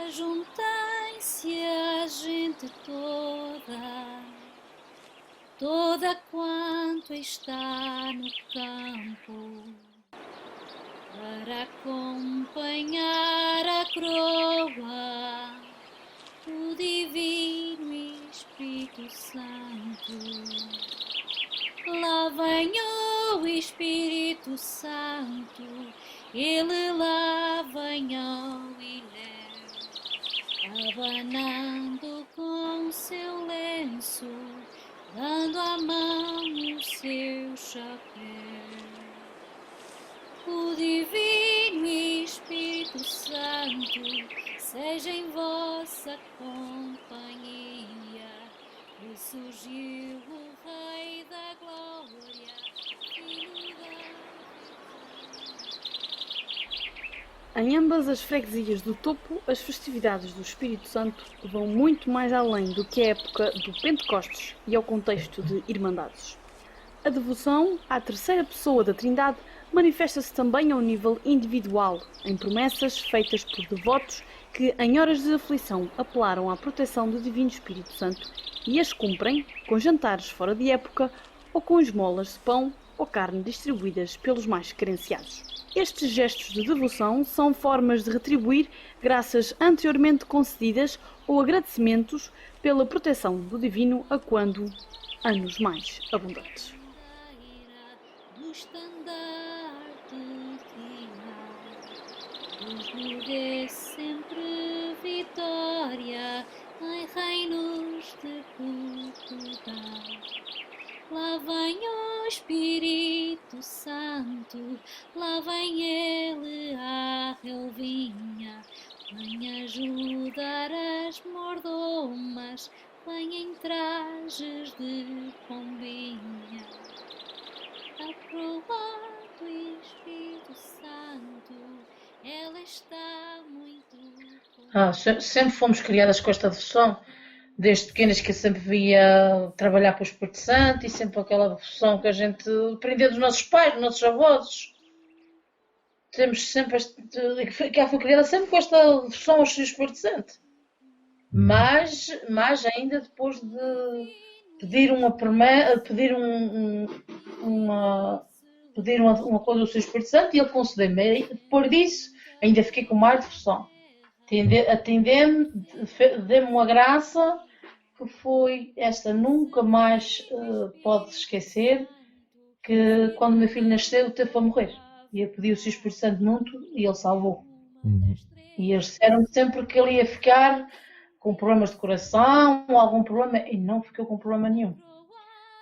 Ajuntem-se a gente toda quanto está no campo, para acompanhar a coroa do Divino Espírito Santo. Lá vem o Espírito Santo, ele lá vem ao ilhéu, abanando com seu lenço, dando à mão o seu chapéu. O Divino Espírito Santo seja em vossa companhia, que surgiu o Rei da Glória, Filho da... Em ambas as freguesias do topo, as festividades do Espírito Santo vão muito mais além do que a época do Pentecostes e ao contexto de Irmandades. A devoção à terceira pessoa da Trindade manifesta-se também ao nível individual, em promessas feitas por devotos que, em horas de aflição, apelaram à proteção do Divino Espírito Santo e as cumprem com jantares fora de época ou com esmolas de pão ou carne distribuídas pelos mais carenciados. Estes gestos de devoção são formas de retribuir graças anteriormente concedidas ou agradecimentos pela proteção do Divino a quando anos mais abundantes. Do estandarte nos dê sempre vitória em reinos de Portugal. Lá vem o Espírito Santo, lá vem ele à relvinha, vem ajudar as mordomas, vem em trajes de pombinha. A coroa do Espírito Santo, ela está muito... Sempre fomos criadas com esta devoção, desde pequenas, que eu sempre via trabalhar para o Espírito Santo, e sempre aquela devoção que a gente aprendeu dos nossos pais, dos nossos avós. Temos sempre que foi criada sempre com esta devoção ao Espírito Santo. Mas ainda depois de pedir uma coisa ao seu Espírito Santo, e ele concedeu-me. Depois disso, ainda fiquei com mais devoção. Dê-me uma graça que foi esta, nunca mais pode esquecer, que quando meu filho nasceu teve para morrer, e eu pedi o seu Espírito Santo muito e ele salvou. E eles disseram sempre que ele ia ficar com problemas de coração ou algum problema, e não ficou com problema nenhum.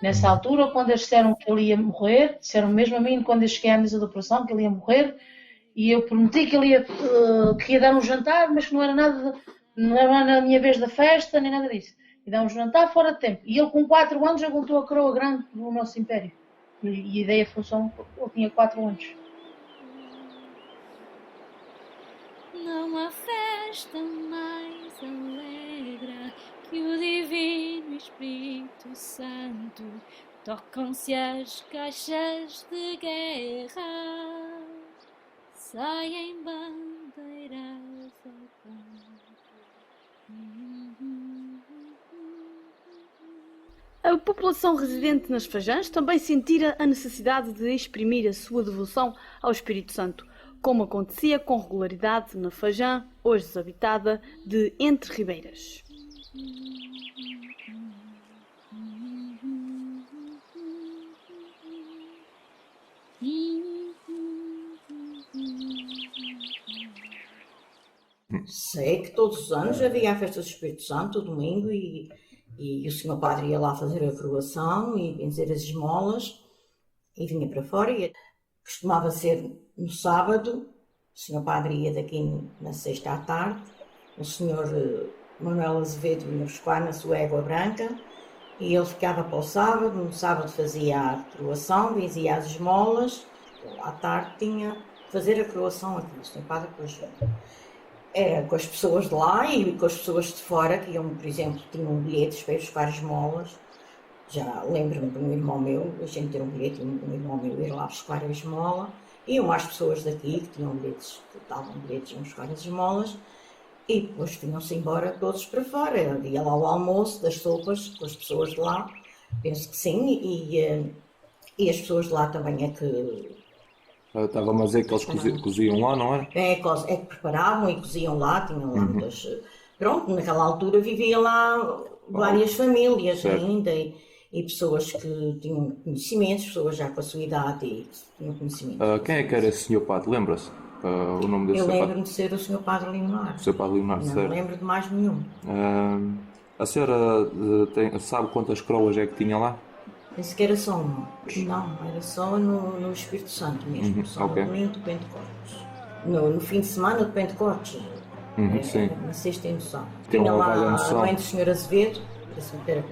Nessa altura, quando eles disseram que ele ia morrer, disseram mesmo a mim, quando eu cheguei à mesa da operação, que ele ia morrer, e eu prometi que ele ia dar um jantar, mas que não era nada na minha vez da festa, nem nada disso. E dar um jantar fora de tempo. E ele, com 4 anos, aguentou a coroa grande do nosso império. E daí a função, ele tinha 4 anos. Não há festa mais alegre que o Divino Espírito Santo. Tocam-se as caixas de guerra, saem bandeiras ao campo. A população residente nas Fajãs também sentira a necessidade de exprimir a sua devoção ao Espírito Santo, como acontecia com regularidade na Fajã, hoje desabitada, de Entre Ribeiras. Sei que todos os anos havia a festa do Espírito Santo, o domingo, e o senhor padre ia lá fazer a coroação e benzer as esmolas e vinha para fora. E costumava ser no sábado, o senhor padre ia daqui na sexta à tarde, o senhor Manuel Azevedo vinha buscar na sua égua branca e ele ficava para o sábado. No sábado fazia a coroação, benzia as esmolas, à tarde tinha que fazer a coroação aqui. O senhor padre depois era com as pessoas de lá e com as pessoas de fora, que iam, por exemplo, tinham bilhetes para ir buscar esmolas. Já lembro-me de um irmão meu, a gente ter um bilhete, um irmão meu ir lá buscar a esmola, Iam as pessoas daqui que tinham bilhetes, que davam bilhetes, iam buscar as esmolas e depois vinham-se embora todos para fora. Ia lá o almoço das sopas com as pessoas de lá, penso que sim, e as pessoas de lá também é que Estava-me a dizer que eles coziam lá, não era? é que preparavam e coziam lá, tinham lá muitas. Pronto, naquela altura vivia lá várias famílias certo. ainda e pessoas que tinham conhecimentos, pessoas já com a sua idade e que tinham conhecimentos. Quem é que era esse senhor padre? Lembra-se? O nome desse Eu senhor padre? lembro-me de ser o Sr. Padre Leonardo. O Sr. Padre Leonardo, Não certo. lembro de mais nenhum. A senhora sabe quantas coroas é que tinha lá? Penso que era só uma. Não, era só no Espírito Santo mesmo, só ok. no domingo de Pentecostes. No fim de semana de Pentecostes. Sim. Na sexta e no sábado. Tem Tinha uma lá vaga a noção. mãe do Sr. Azevedo, era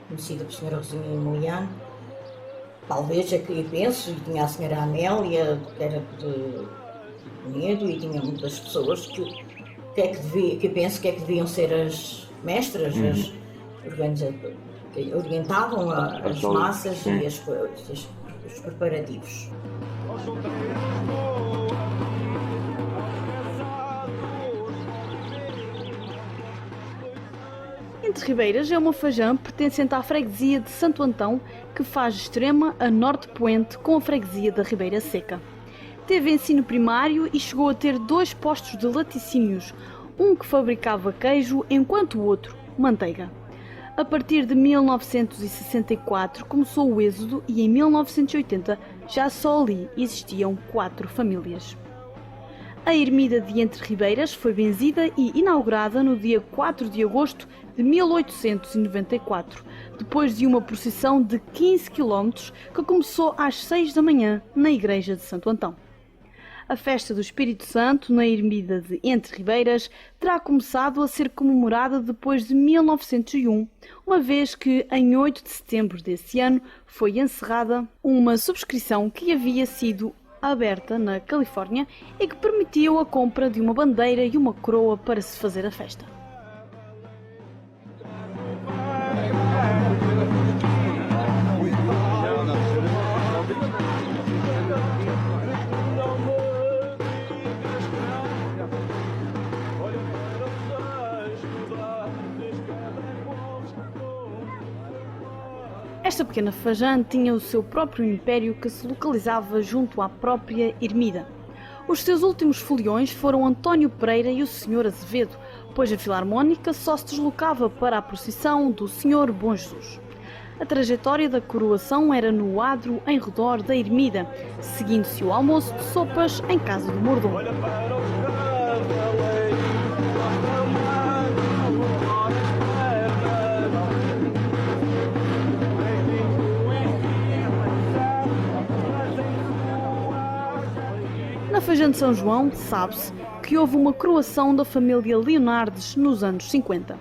conhecida por Sra. Rosinha Emiliano. Talvez, eu penso, e tinha a Sra. Amélia, que era de Penedo, e tinha muitas pessoas que eu penso que é que deviam ser as mestras, as organizadoras, que orientavam as massas sim. e os preparativos. Entre Ribeiras é uma fajã pertencente à freguesia de Santo Antão, que faz extrema a norte poente com a freguesia da Ribeira Seca. Teve ensino primário e chegou a ter 2 postos de laticínios, um que fabricava queijo enquanto o outro, manteiga. A partir de 1964 começou o êxodo e em 1980 já só ali existiam 4 famílias. A ermida de Entre Ribeiras foi benzida e inaugurada no dia 4 de agosto de 1894, depois de uma procissão de 15 km que começou às 6 da manhã na igreja de Santo Antão. A festa do Espírito Santo na ermida de Entre Ribeiras terá começado a ser comemorada depois de 1901, uma vez que em 8 de setembro desse ano foi encerrada uma subscrição que havia sido aberta na Califórnia e que permitiu a compra de uma bandeira e uma coroa para se fazer a festa. Esta pequena fajã tinha o seu próprio império que se localizava junto à própria ermida. Os seus últimos foliões foram António Pereira e o Sr. Azevedo, pois a filarmónica só se deslocava para a procissão do Sr. Bom Jesus. A trajetória da coroação era no adro em redor da ermida, seguindo-se o almoço de sopas em casa do mordomo. Na Fajã de São João, sabe-se que houve uma coroação da família Leonardes nos anos 50.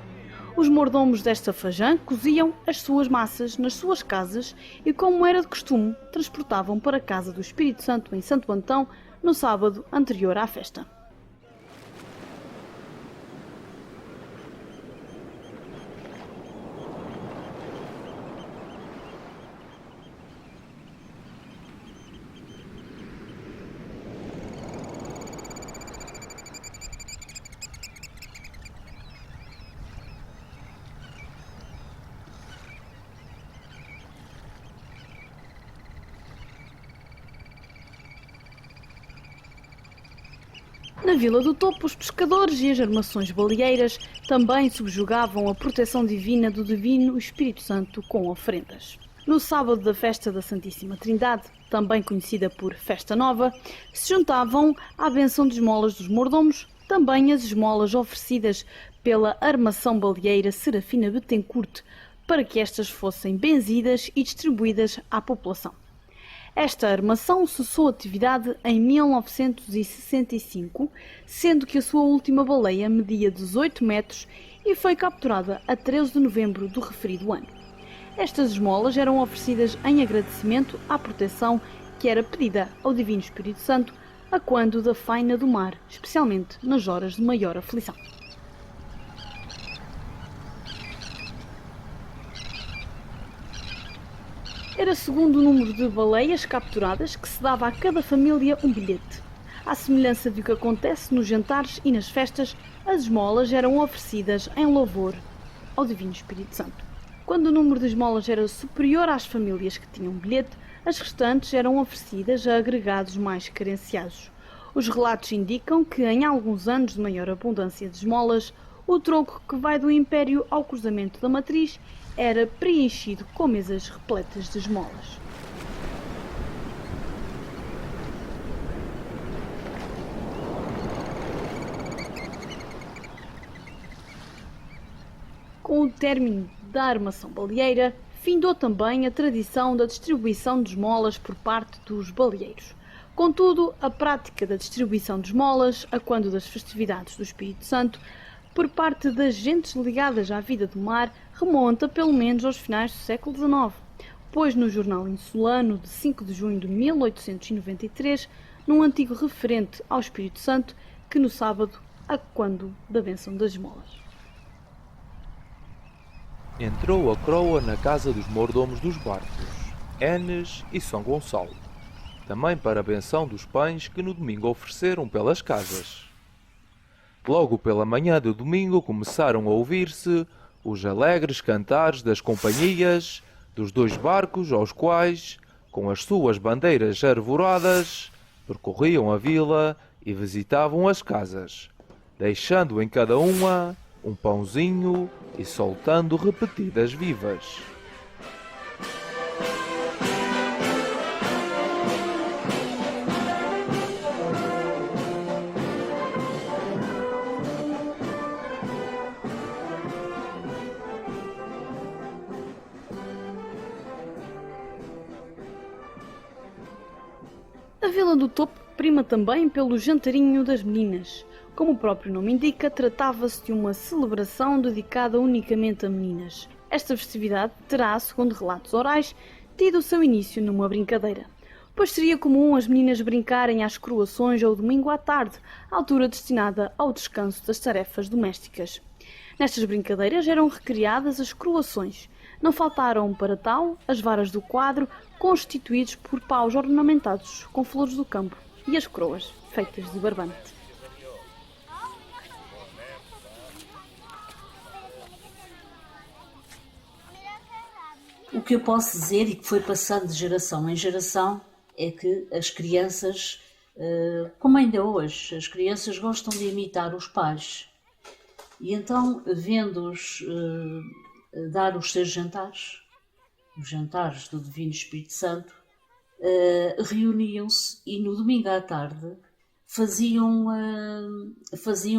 Os mordomos desta fajã coziam as suas massas nas suas casas e, como era de costume, transportavam para a casa do Espírito Santo em Santo Antão no sábado anterior à festa. Na Vila do Topo, os pescadores e as armações baleeiras também subjugavam a proteção divina do Divino Espírito Santo com oferendas. No sábado da festa da Santíssima Trindade, também conhecida por Festa Nova, se juntavam à benção de esmolas dos mordomos também as esmolas oferecidas pela armação baleeira Serafina Bettencourt, para que estas fossem benzidas e distribuídas à população. Esta armação cessou atividade em 1965, sendo que a sua última baleia media 18 metros e foi capturada a 13 de novembro do referido ano. Estas esmolas eram oferecidas em agradecimento à proteção que era pedida ao Divino Espírito Santo a quando da faina do mar, especialmente nas horas de maior aflição. Era segundo o número de baleias capturadas que se dava a cada família um bilhete. À semelhança do que acontece nos jantares e nas festas, as esmolas eram oferecidas em louvor ao Divino Espírito Santo. Quando o número de esmolas era superior às famílias que tinham bilhete, as restantes eram oferecidas a agregados mais carenciados. Os relatos indicam que, em alguns anos de maior abundância de esmolas, o tronco que vai do Império ao cruzamento da Matriz era preenchido com mesas repletas de esmolas. Com o término da armação baleeira, findou também a tradição da distribuição de esmolas por parte dos baleeiros. Contudo, a prática da distribuição de esmolas, a quando das festividades do Espírito Santo, por parte das gentes ligadas à vida do mar, remonta pelo menos aos finais do século XIX, pois no Jornal Insulano de 5 de junho de 1893, num antigo referente ao Espírito Santo, que no sábado, a quando da bênção das esmolas. Entrou a croa na casa dos mordomos dos barcos, Enes e São Gonçalo, também para a benção dos pães que no domingo ofereceram pelas casas. Logo pela manhã do domingo começaram a ouvir-se os alegres cantares das companhias dos dois barcos aos quais, com as suas bandeiras arvoradas, percorriam a vila e visitavam as casas, deixando em cada uma um pãozinho e soltando repetidas vivas. A Vila do Topo prima também pelo jantarinho das meninas. Como o próprio nome indica, tratava-se de uma celebração dedicada unicamente a meninas. Esta festividade terá, segundo relatos orais, tido o seu início numa brincadeira, pois seria comum as meninas brincarem às croações ao domingo à tarde, altura destinada ao descanso das tarefas domésticas. Nestas brincadeiras eram recriadas as croações. Não faltaram, para tal, as varas do quadro, constituídos por paus ornamentados com flores do campo, e as croas, feitas de barbante. O que eu posso dizer, e que foi passando de geração em geração, é que as crianças, como ainda hoje, as crianças gostam de imitar os pais. E então, vendo-os dar os seus jantares, os jantares do Divino Espírito Santo, reuniam-se e no domingo à tarde faziam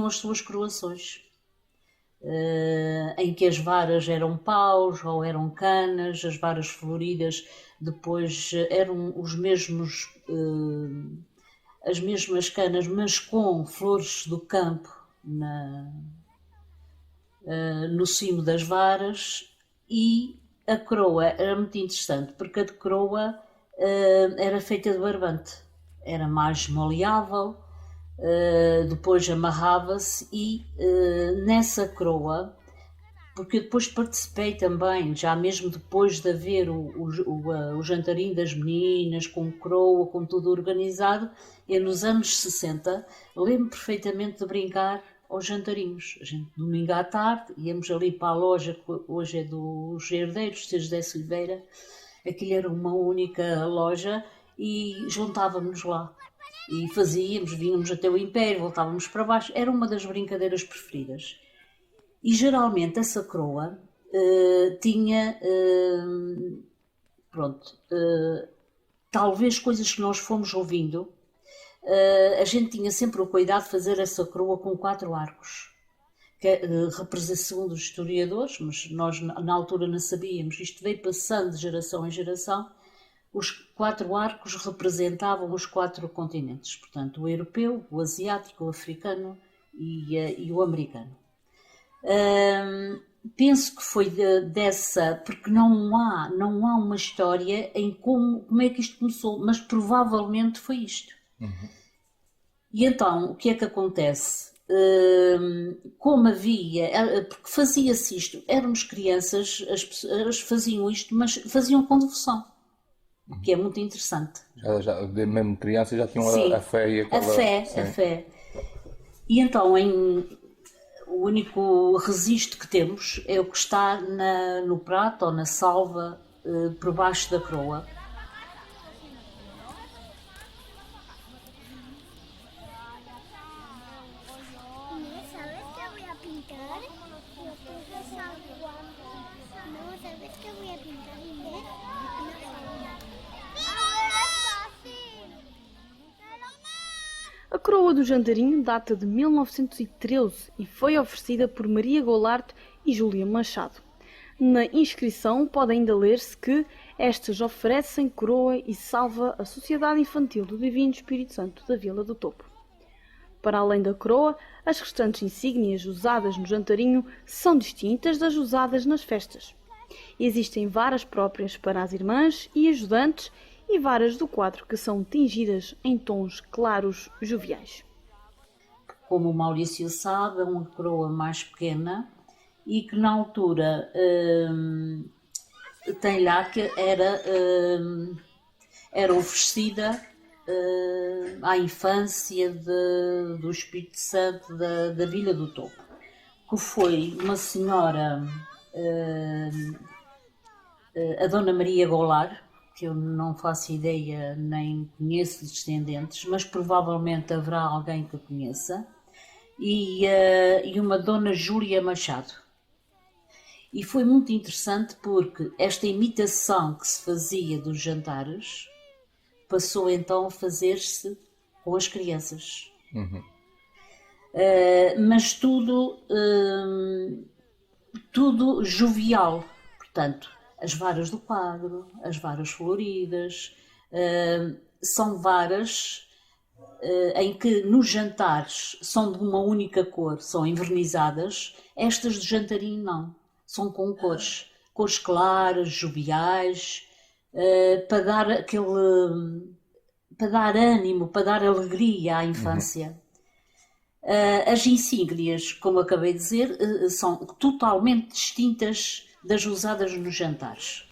as suas croações. Em que as varas eram paus ou eram canas, as varas floridas depois eram as mesmas canas, mas com flores do campo no cimo das varas, e a croa era muito interessante, porque a de croa era feita de barbante, era mais maleável. Depois amarrava-se e nessa croa, porque eu depois participei também, já mesmo depois de haver o jantarinho das meninas, com croa, com tudo organizado, eu nos anos 60 lembro perfeitamente de brincar aos jantarinhos. A gente, domingo à tarde, íamos ali para a loja, que hoje é dos herdeiros, de José Silveira, aquilo era uma única loja, e juntávamos lá. E vínhamos até o Império, voltávamos para baixo, era uma das brincadeiras preferidas. E geralmente essa croa tinha, talvez coisas que nós fomos ouvindo, a gente tinha sempre o cuidado de fazer essa croa com 4 arcos, que representa, segundo os historiadores, mas nós na altura não sabíamos, isto veio passando de geração em geração. Os 4 arcos representavam os 4 continentes, portanto o europeu, o asiático, o africano e o americano. Penso que foi dessa, porque não há uma história em como é que isto começou, mas provavelmente foi isto. Uhum. E então, o que é que acontece? Como havia, porque fazia-se isto, éramos crianças, as pessoas faziam isto, mas faziam com devoção. que é muito interessante. Mesmo criança já tinham Sim, a fé e aquela... a fé. E então, o único registro que temos é o que está no prato ou na salva por baixo da coroa. ¿Sabes qué voy a pintar? Lo puse San Juan. No, ¿sabes qué voy a pintar? Inés? Una fauna. ¡Ahora es fácil! A coroa do Jantarinho data de 1913 e foi oferecida por Maria Goulart e Júlia Machado. Na inscrição pode ainda ler-se que estas oferecem coroa e salva a Sociedade Infantil do Divino Espírito Santo da Vila do Topo. Para além da coroa, as restantes insígnias usadas no Jantarinho são distintas das usadas nas festas. Existem varas próprias para as irmãs e ajudantes e varas do quadro que são tingidas em tons claros joviais. Como o Maurício sabe, é uma coroa mais pequena e que na altura tem lá que era oferecida à infância do Espírito Santo da Vila do Topo, que foi uma senhora, a Dona Maria Goulart, que eu não faço ideia nem conheço descendentes, mas provavelmente haverá alguém que conheça, e uma Dona Júlia Machado. E foi muito interessante porque esta imitação que se fazia dos jantares passou então a fazer-se com as crianças. Mas tudo jovial, portanto, as varas do quadro, as varas floridas, são varas em que nos jantares são de uma única cor, são envernizadas. Estas do Jantarinho não, são com cores claras, joviais, para dar ânimo, para dar alegria à infância. As insígnias, como acabei de dizer, são totalmente distintas das usadas nos jantares.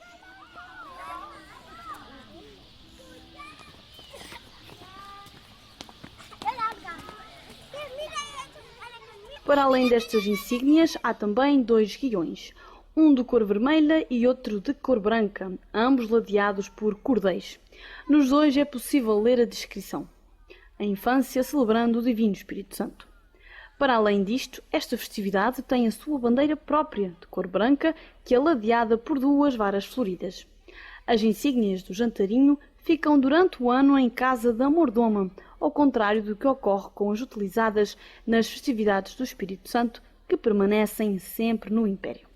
Para além destas insígnias, há também 2 guiões, um de cor vermelha e outro de cor branca, ambos ladeados por cordéis. Nos 2 é possível ler a descrição: a infância celebrando o Divino Espírito Santo. Para além disto, esta festividade tem a sua bandeira própria, de cor branca, que é ladeada por 2 varas floridas. As insígnias do Jantarinho ficam durante o ano em casa da mordoma, ao contrário do que ocorre com as utilizadas nas festividades do Espírito Santo, que permanecem sempre no Império.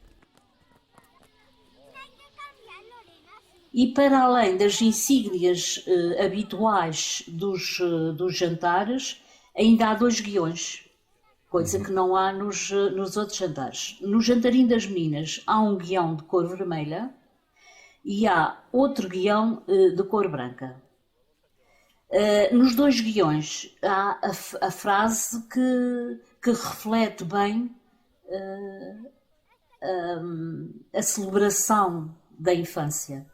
E para além das insígnias habituais dos jantares, ainda há 2 guiões, coisa que não há nos outros jantares. No Jantarinho das Meninas há um guião de cor vermelha e há outro guião de cor branca. Nos 2 guiões há a frase que reflete bem a celebração da infância.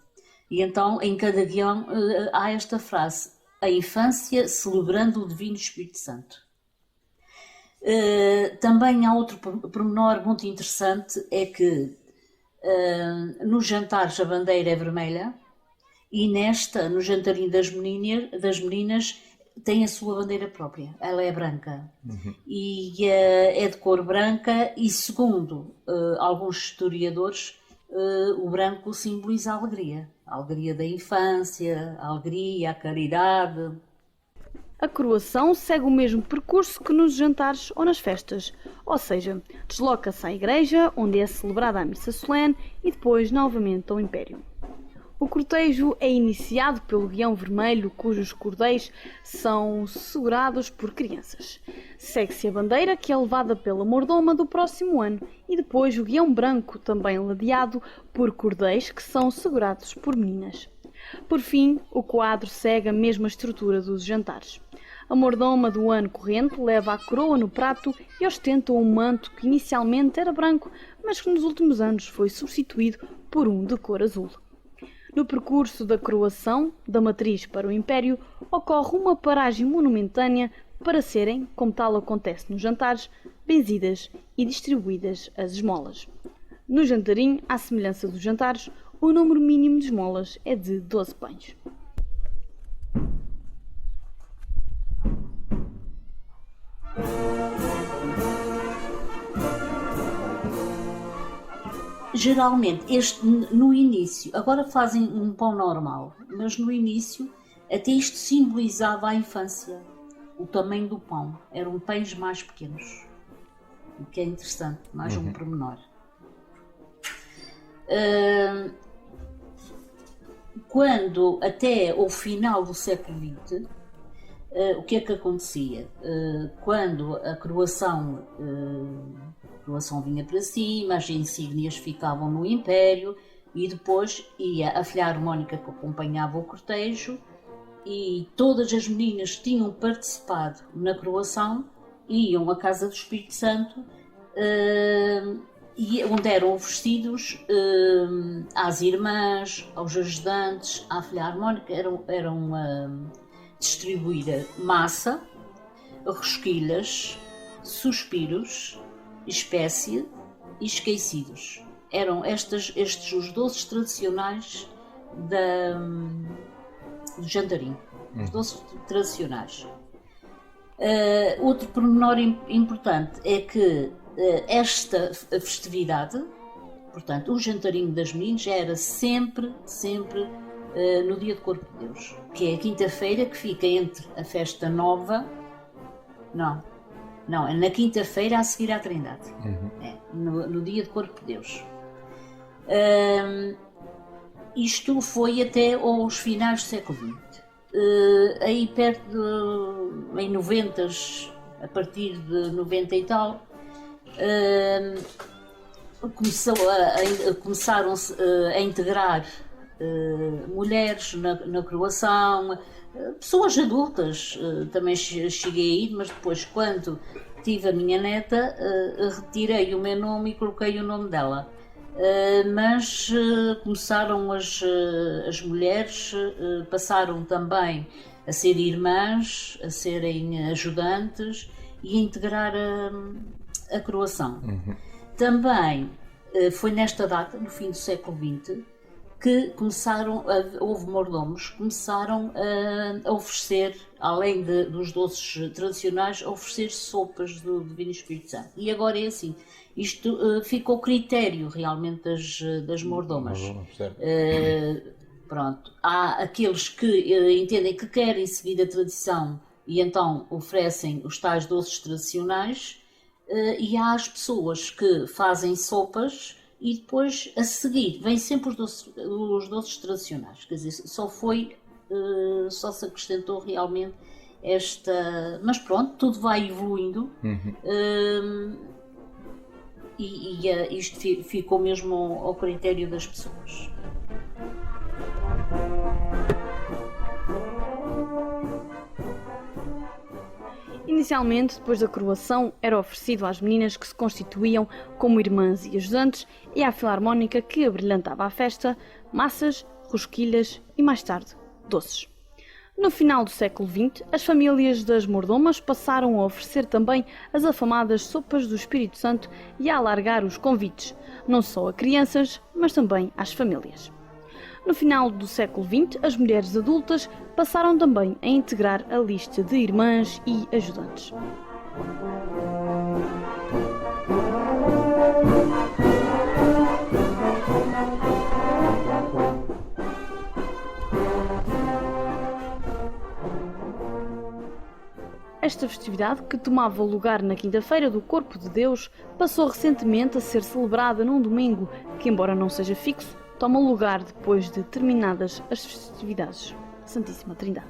E então, em cada guião há esta frase: a infância celebrando o Divino Espírito Santo. Também há outro pormenor muito interessante, é que nos jantares a bandeira é vermelha e no Jantarinho das meninas, tem a sua bandeira própria, ela é branca. E é de cor branca e, segundo alguns historiadores, o branco simboliza a alegria da infância, a alegria, a caridade. A coroação segue o mesmo percurso que nos jantares ou nas festas, ou seja, desloca-se à igreja, onde é celebrada a missa solene, e depois novamente ao Império. O cortejo é iniciado pelo guião vermelho, cujos cordéis são segurados por crianças. Segue-se a bandeira, que é levada pela mordoma do próximo ano, e depois o guião branco, também ladeado por cordéis, que são segurados por meninas. Por fim, o quadro segue a mesma estrutura dos jantares. A mordoma do ano corrente leva a coroa no prato e ostenta um manto que inicialmente era branco, mas que nos últimos anos foi substituído por um de cor azul. No percurso da coroação, da matriz para o Império, ocorre uma paragem monumentânea para serem, como tal acontece nos jantares, benzidas e distribuídas as esmolas. No jantarim, à semelhança dos jantares, o número mínimo de esmolas é de 12 pães. Geralmente, no início, agora fazem um pão normal, mas no início até isto simbolizava a infância, o tamanho do pão. Eram pães mais pequenos, o que é interessante, mais um pormenor. Quando, até o final do século XX, o que é que acontecia? Quando a coroação vinha para cima, as insígnias ficavam no Império e depois ia a Filarmónica que acompanhava o cortejo e todas as meninas que tinham participado na coroação iam à Casa do Espírito Santo e onde eram oferecidos às irmãs, aos ajudantes, à Filarmónica, eram distribuída massa, rosquilhas, suspiros, espécie e esquecidos. Eram estes os doces tradicionais do jantarim, os doces tradicionais. Outro pormenor importante é que esta festividade, portanto, o jantarim das meninas era sempre no dia de Corpo de Deus, que é a quinta-feira que fica entre a festa nova, não, é na quinta-feira a seguir à Trindade, no dia de Corpo de Deus. Isto foi até aos finais do século XX. Aí perto em 90, a partir de 90 e tal, começaram-se a integrar mulheres na coroação, pessoas adultas, também cheguei a ir, mas depois quando tive a minha neta retirei o meu nome e coloquei o nome dela. Mas começaram as mulheres, passaram também a ser irmãs, a serem ajudantes e a integrar a coroação. Também foi nesta data, no fim do século XX, que houve mordomos, começaram a oferecer, além dos doces tradicionais, a oferecer sopas do Divino Espírito Santo. E agora é assim, isto ficou ao critério realmente das mordomas. Pronto, há aqueles que entendem que querem seguir a tradição e então oferecem os tais doces tradicionais, e há as pessoas que fazem sopas e depois a seguir vêm sempre os doces tradicionais, quer dizer, só se acrescentou realmente esta, mas pronto, tudo vai evoluindo. Isto ficou mesmo ao critério das pessoas. Inicialmente, depois da coroação, era oferecido às meninas que se constituíam como irmãs e ajudantes e à Filarmónica que abrilhantava a festa, massas, rosquilhas e, mais tarde, doces. No final do século XX, as famílias das mordomas passaram a oferecer também as afamadas sopas do Espírito Santo e a alargar os convites, não só a crianças, mas também às famílias. No final do século XX, as mulheres adultas passaram também a integrar a lista de irmãs e ajudantes. Esta festividade, que tomava lugar na quinta-feira do Corpo de Deus, passou recentemente a ser celebrada num domingo, que, embora não seja fixo, toma lugar depois de terminadas as festividades da Santíssima Trindade.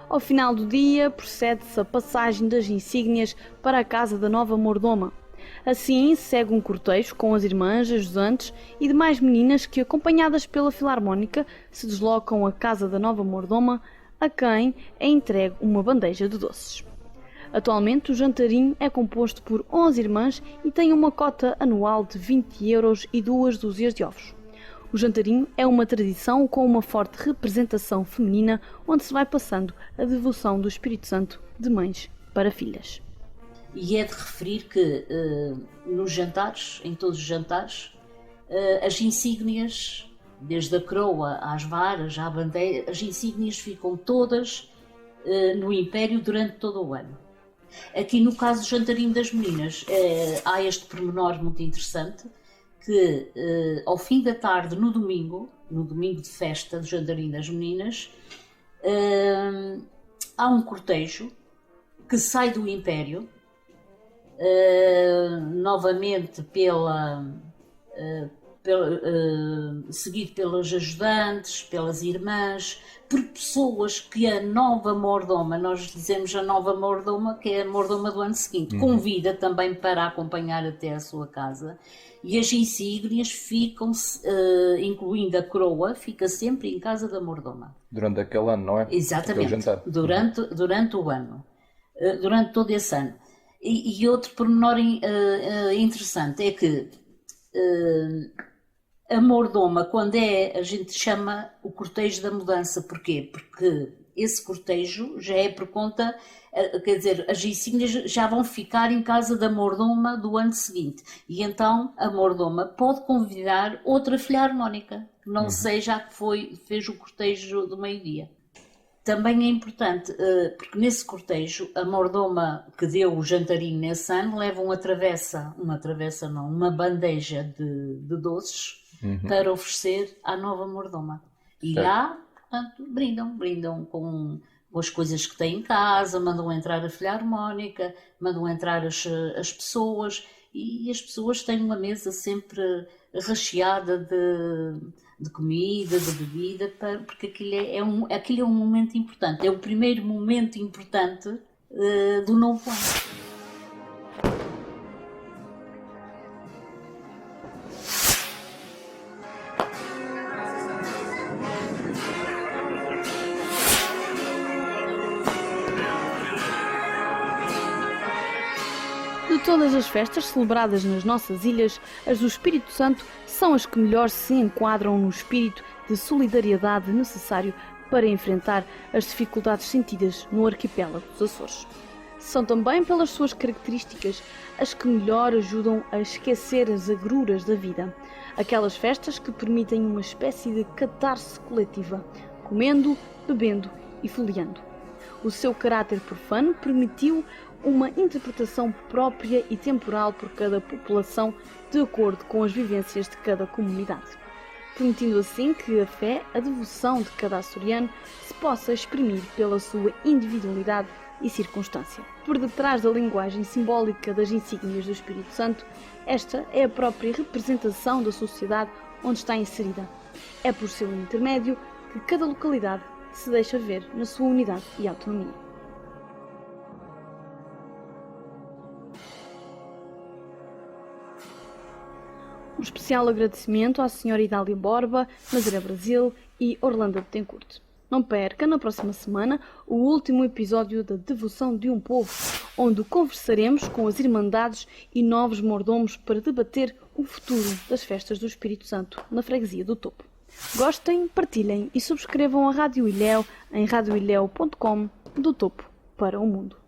Ao final do dia, procede-se a passagem das insígnias para a casa da nova mordoma. Assim, segue um cortejo com as irmãs, ajudantes e demais meninas que, acompanhadas pela Filarmónica, se deslocam à casa da nova mordoma, a quem é entregue uma bandeja de doces. Atualmente, o jantarinho é composto por 11 irmãs e tem uma cota anual de 20 euros e 2 dúzias de ovos. O jantarinho é uma tradição com uma forte representação feminina, onde se vai passando a devoção do Espírito Santo de mães para filhas. E é de referir que nos jantares, em todos os jantares, as insígnias, desde a coroa às varas, à bandeira, as insígnias ficam todas no Império durante todo o ano. Aqui no caso do jantarinho das meninas, há este pormenor muito interessante, que ao fim da tarde, no domingo de festa do jantarinho das meninas, há um cortejo que sai do Império, novamente seguido pelas ajudantes, pelas irmãs, por pessoas que a nova mordoma, nós dizemos a nova mordoma, que é a mordoma do ano seguinte, convida também para acompanhar até a sua casa, e as insígnias ficam, incluindo a coroa, fica sempre em casa da mordoma. Durante aquele ano, não é? Exatamente, durante o ano, durante todo esse ano. E outro pormenor interessante é que a mordoma, quando a gente chama o cortejo da mudança. Porquê? Porque esse cortejo já é por conta, quer dizer, as insígnias já vão ficar em casa da mordoma do ano seguinte. E então a mordoma pode convidar outra filha harmónica, que não seja a que fez o cortejo do meio-dia. Também é importante, porque nesse cortejo, a mordoma que deu o jantarinho nesse ano leva uma bandeja de doces para oferecer à nova mordoma. E lá, portanto, brindam com as coisas que têm em casa, mandam entrar a filha harmónica, mandam entrar as pessoas, e as pessoas têm uma mesa sempre recheada de comida, de bebida, porque aquilo é um momento importante, é o primeiro momento importante do novo ano. De todas as festas celebradas nas nossas ilhas, as do Espírito Santo são as que melhor se enquadram no espírito de solidariedade necessário para enfrentar as dificuldades sentidas no arquipélago dos Açores. São também, pelas suas características, as que melhor ajudam a esquecer as agruras da vida. Aquelas festas que permitem uma espécie de catarse coletiva, comendo, bebendo e folheando. O seu caráter profano permitiu uma interpretação própria e temporal por cada população, de acordo com as vivências de cada comunidade, permitindo assim que a fé, a devoção de cada açoriano se possa exprimir pela sua individualidade e circunstância. Por detrás da linguagem simbólica das insígnias do Espírito Santo, esta é a própria representação da sociedade onde está inserida. É por seu intermédio que cada localidade se deixa ver na sua unidade e autonomia. Um especial agradecimento à Sra. Idália Borba, Nazaré Brasil e Orlando Betancourt. Não perca, na próxima semana, o último episódio da Devoção de um Povo, onde conversaremos com as Irmandades e novos mordomos para debater o futuro das festas do Espírito Santo na freguesia do Topo. Gostem, partilhem e subscrevam a Rádio Ilhéu em radioilhéu.com, do Topo para o mundo.